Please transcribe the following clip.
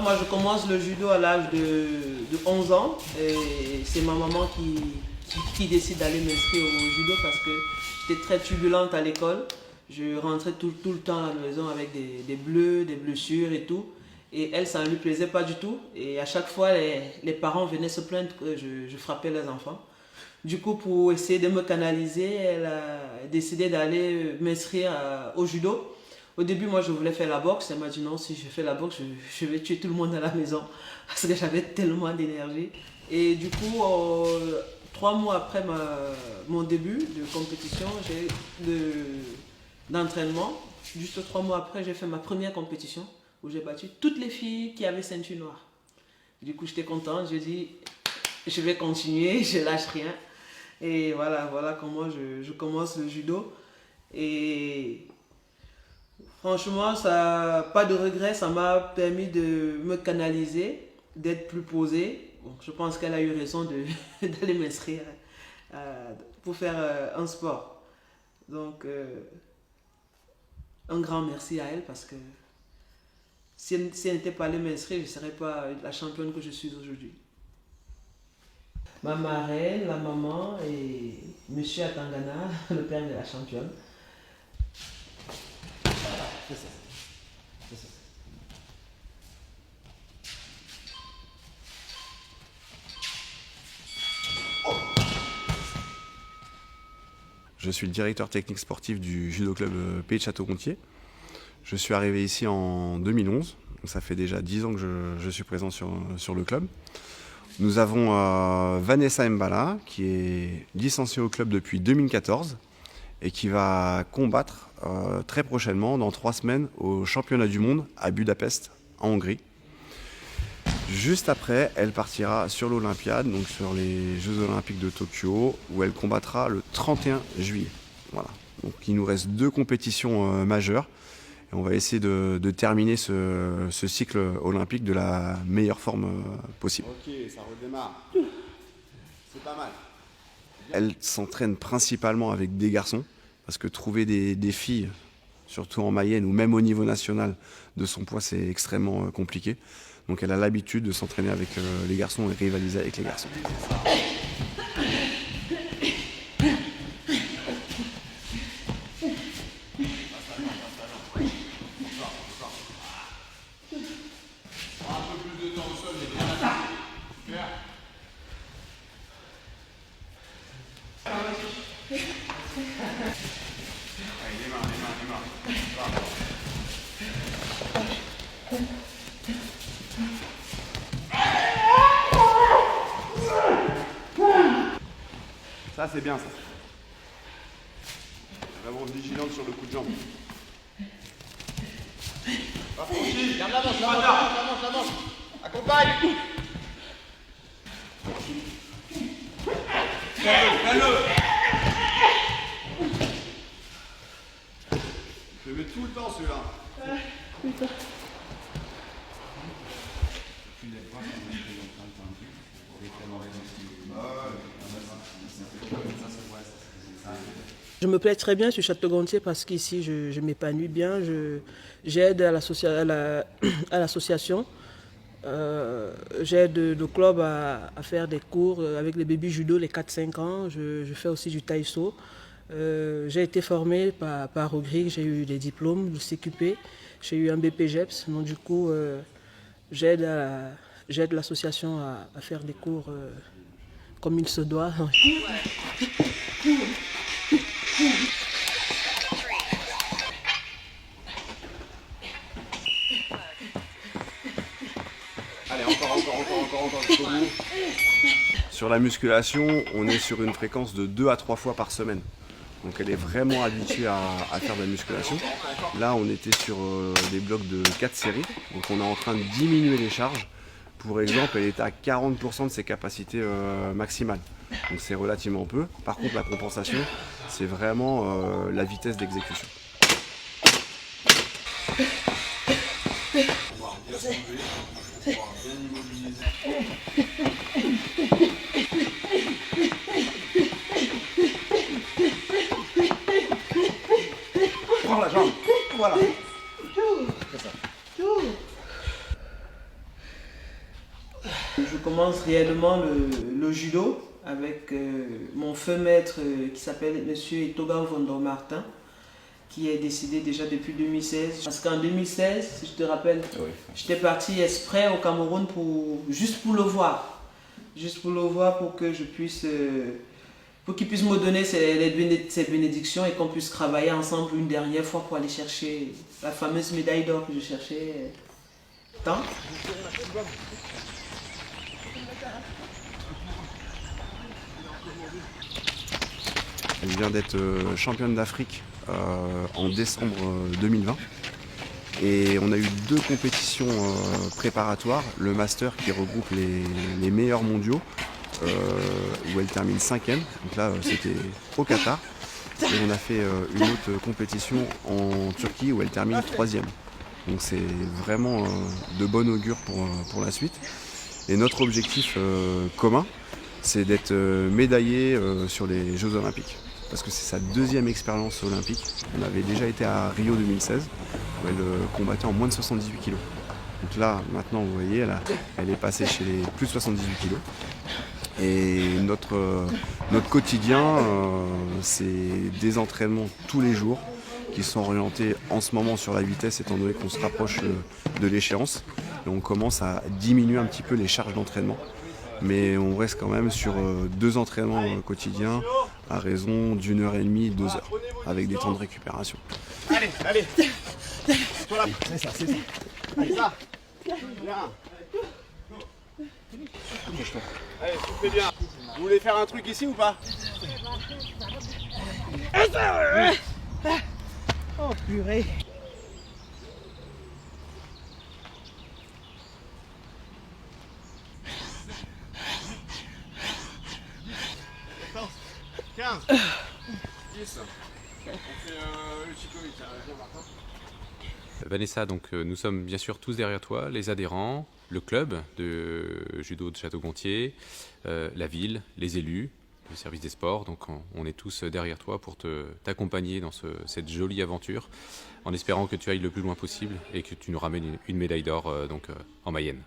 moi je commence le judo à l'âge de 11 ans et c'est ma maman qui décide d'aller m'inscrire au judo parce que j'étais très turbulente à l'école. Je rentrais tout le temps à la maison avec des bleus, des blessures et tout. Et elle, ça ne lui plaisait pas du tout. Et à chaque fois, les parents venaient se plaindre que je frappais les enfants. Du coup, pour essayer de me canaliser, elle a décidé d'aller m'inscrire au judo. Au début, moi, je voulais faire la boxe. Elle m'a dit non, si je fais la boxe, je vais tuer tout le monde à la maison. Parce que j'avais tellement d'énergie. Et du coup, 3 mois après mon début de compétition, d'entraînement, juste 3 mois après, j'ai fait ma première compétition où j'ai battu toutes les filles qui avaient ceinture noire. Du coup, j'étais contente. Je dis, je vais continuer, je lâche rien. Et voilà comment je commence le judo. Et franchement, ça, pas de regret, ça m'a permis de me canaliser, d'être plus posée. Bon, je pense qu'elle a eu raison d'aller m'inscrire pour faire un sport. Donc, un grand merci à elle parce que si elle n'était pas allée m'inscrire, je ne serais pas la championne que je suis aujourd'hui. Ma marraine, la maman et Monsieur Atangana, le père de la championne. C'est ça. Je suis le directeur technique sportif du judo club Pays de Château-Gontier. Je suis arrivé ici en 2011, donc ça fait déjà 10 ans que je suis présent sur le club. Nous avons Vanessa Mbala, qui est licenciée au club depuis 2014 et qui va combattre très prochainement, dans 3 semaines, au championnat du monde à Budapest, en Hongrie. Juste après, elle partira sur l'Olympiade, donc sur les Jeux Olympiques de Tokyo, où elle combattra le 31 juillet. Voilà. Donc il nous reste 2 compétitions majeures. Et on va essayer de terminer ce cycle olympique de la meilleure forme possible. Ok, ça redémarre. C'est pas mal. Elle s'entraîne principalement avec des garçons, parce que trouver des filles, surtout en Mayenne ou même au niveau national, de son poids, c'est extrêmement compliqué. Donc elle a l'habitude de s'entraîner avec les garçons et rivaliser avec les garçons. Ça, c'est bien, ça. Vraiment vigilante sur le coup de jambe. Garde l'avance. Accompagne. Calme-le. Je le mets tout le temps, celui-là. Putain. Je me plais très bien sur Château-Gontier parce qu'ici je m'épanouis bien, j'aide à l'association, j'aide le club à faire des cours avec les bébés judo les 4-5 ans, je fais aussi du taïso. J'ai été formé par Ogrig, j'ai eu des diplômes de CQP, j'ai eu un BPGEPS, donc du coup j'aide l'association à faire des cours comme il se doit. Allez, encore, jusqu'au bout. Sur la musculation, on est sur une fréquence de 2 à 3 fois par semaine. Donc elle est vraiment habituée à faire de la musculation. Là, on était sur des blocs de 4 séries. Donc on est en train de diminuer les charges. Pour exemple, elle est à 40% de ses capacités maximales. Donc c'est relativement peu. Par contre, la compensation, c'est vraiment la vitesse d'exécution. Prends la jambe. Voilà. C'est ça. Je commence réellement le judo avec mon feu maître qui s'appelle Monsieur Etogan Vondo Martin, qui est décédé déjà depuis 2016. Parce qu'en 2016, si je te rappelle, oui, j'étais parti exprès au Cameroun juste pour le voir. Juste pour le voir, pour que je puisse... pour qu'il puisse me donner ses bénédictions et qu'on puisse travailler ensemble une dernière fois pour aller chercher la fameuse médaille d'or que je cherchais tant. Elle vient d'être championne d'Afrique en décembre 2020. Et on a eu 2 compétitions préparatoires. Le Master qui regroupe les meilleurs mondiaux, où elle termine 5e. Donc là, c'était au Qatar. Et on a fait une autre compétition en Turquie où elle termine 3e. Donc c'est vraiment de bon augure pour la suite. Et notre objectif commun, c'est d'être médaillé sur les Jeux Olympiques. Parce que c'est sa 2e expérience olympique. On avait déjà été à Rio 2016, où elle combattait en moins de 78 kg. Donc là, maintenant, vous voyez, elle est passée chez les plus de 78 kg. Et notre quotidien, c'est des entraînements tous les jours qui sont orientés en ce moment sur la vitesse, étant donné qu'on se rapproche de l'échéance. Et on commence à diminuer un petit peu les charges d'entraînement. Mais on reste quand même sur 2 entraînements quotidiens à raison d'1h30, 2 heures, avec des temps de récupération. Allez, allez. Sur la... C'est ça, c'est ça. Allez, ça. Bien. Allez, soufflez bien. Vous voulez faire un truc ici ou pas? Oh purée. 15, 10. On fait le Chicovic, viens Martin. Vanessa, donc nous sommes bien sûr tous derrière toi, les adhérents, le club de judo de Château-Gontier, la ville, les élus, le service des sports. Donc on est tous derrière toi pour t'accompagner dans cette jolie aventure, en espérant que tu ailles le plus loin possible et que tu nous ramènes une médaille d'or en Mayenne.